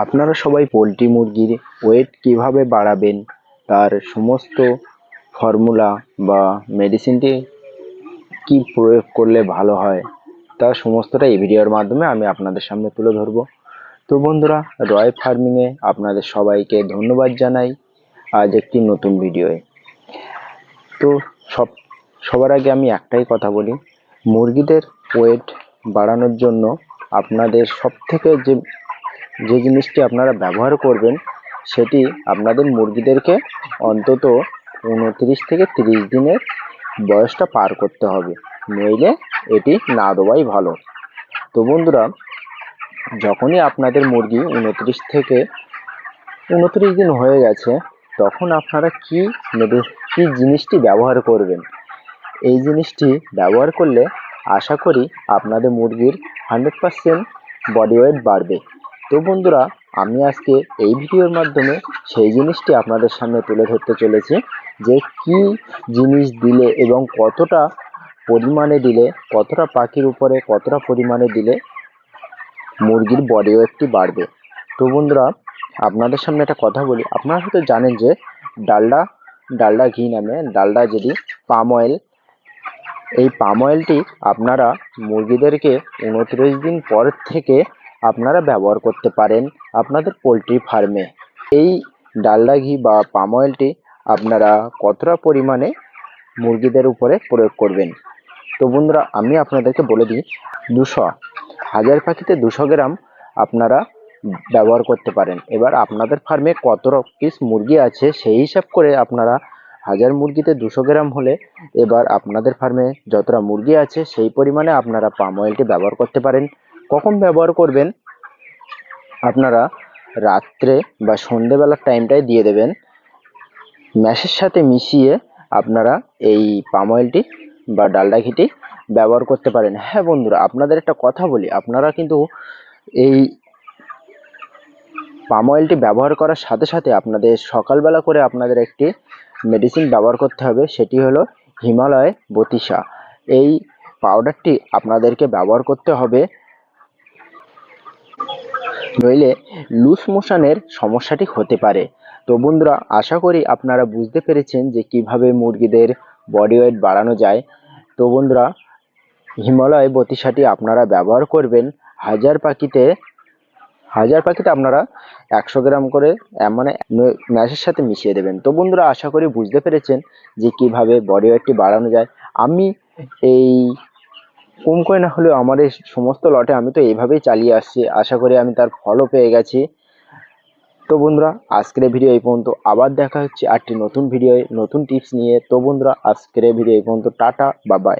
আপনারা সবাই পোলট্রি মুরগির ওয়েট কিভাবে বাড়াবেন তার সমস্ত ফর্মুলা বা মেডিসিনটি কি প্রয়োগ করলে ভালো হয় তার সমস্তটা এই ভিডিওর মাধ্যমে আমি আপনাদের সামনে তুলে ধরব। তো বন্ধুরা, রয় ফার্মিংয়ে আপনাদের সবাইকে ধন্যবাদ জানাই আজ একটি নতুন ভিডিওয়ে। তো সবার আগে আমি একটাই কথা বলি, মুরগিদের ওয়েট বাড়ানোর জন্য আপনাদের সবথেকে যে জিনিসটি আপনারা ব্যবহার করবেন সেটি আপনাদের মুরগিদেরকে অন্তত 29 থেকে 30 দিনের বয়সটা পার করতে হবে, নইলে এটি না দেওয়াই ভালো। তো বন্ধুরা, যখনই আপনাদের মুরগি 29 থেকে 29 দিন হয়ে গেছে তখন আপনারা কি জিনিসটি ব্যবহার করবেন। এই জিনিসটি ব্যবহার করলে আশা করি আপনাদের মুরগির 100% বডি ওয়েট বাড়বে। তো বন্ধুরা, আমি আজকে এই ভিডিওর মাধ্যমে সেই জিনিসটি আপনাদের সামনে তুলে ধরতে চলেছি যে কি জিনিস দিলে এবং কতটা পরিমাণে দিলে, কতটা পাখির উপরে কতটা পরিমাণে দিলে মুরগির বডি ওয়েটটি বাড়বে। তো বন্ধুরা, আপনাদের সামনে একটা কথা বলি, আপনারা হয়তো জানেন যে ডালডা ঘি নামে ডালডা যেটি পাম অয়েল, এই পাম অয়েলটি আপনারা মুরগিদেরকে 29 দিন পর থেকে আপনারা ব্যবহার করতে পারেন আপনাদের পোলট্রি ফার্মে। এই ডালডা ঘি বা পাম অয়েলটি আপনারা কতটা পরিমাণে মুরগিদের উপরে প্রয়োগ করবেন। তো বন্ধুরা, আমি আপনাদেরকে বলে দিই, 1000 পাখিতে 200 গ্রাম আপনারা ব্যবহার করতে পারেন। এবার আপনাদের ফার্মে কত পিস মুরগি আছে সেই হিসাব করে আপনারা 1000 মুরগিতে 200 গ্রাম হলে এবার আপনাদের ফার্মে যতটা মুরগি আছে সেই পরিমাণে আপনারা পাম অয়েলটি ব্যবহার করতে পারেন। কখন ব্যবহার করবেন? আপনারা রাত্রে বা সন্ধেবেলার টাইমটায় দিয়ে দেবেন, ম্যাশের সাথে মিশিয়ে আপনারা এই পাম অয়েলটি বা ডালডা ঘিটি ব্যবহার করতে পারেন। হ্যাঁ বন্ধুরা, আপনাদের একটা কথা বলি, আপনারা কিন্তু এই পাম অয়েলটি ব্যবহার করার সাথে সাথে আপনাদের সকালবেলা করে আপনাদের একটি মেডিসিন ব্যবহার করতে হবে, সেটি হলো হিমালয় বতিসা। এই পাউডারটি আপনাদেরকে ব্যবহার করতে হবে, নইলে লুজ মোশনের সমস্যাটি হতে পারে। তো বন্ধুরা, আশা করি আপনারা বুঝতে পেরেছেন যে কিভাবে মুরগিদের বডি ওয়েট বাড়ানো যায়। তো বন্ধুরা, হিমালয় বতিসাটি আপনারা ব্যবহার করবেন 1000 পাখিতে আপনারা 100 গ্রাম করে মানে ম্যাশের সাথে মিশিয়ে দেবেন। তো বন্ধুরা, আশা করি বুঝতে পেরেছেন যে কিভাবে বডি ওয়েটটি বাড়ানো যায়। আমি এই কম করে না হলেও আমার এই সমস্ত লটে আমি তো এইভাবেই চালিয়ে আসছি, আশা করি আমি তার ফলও পেয়ে গেছি। তো বন্ধুরা, আজকের ভিডিও এই পর্যন্ত, আবার দেখা হচ্ছে আরেকটি নতুন ভিডিও নতুন টিপস নিয়ে। তো বন্ধুরা, আজকের ভিডিও এই পর্যন্ত, টাটা, বাই বাই।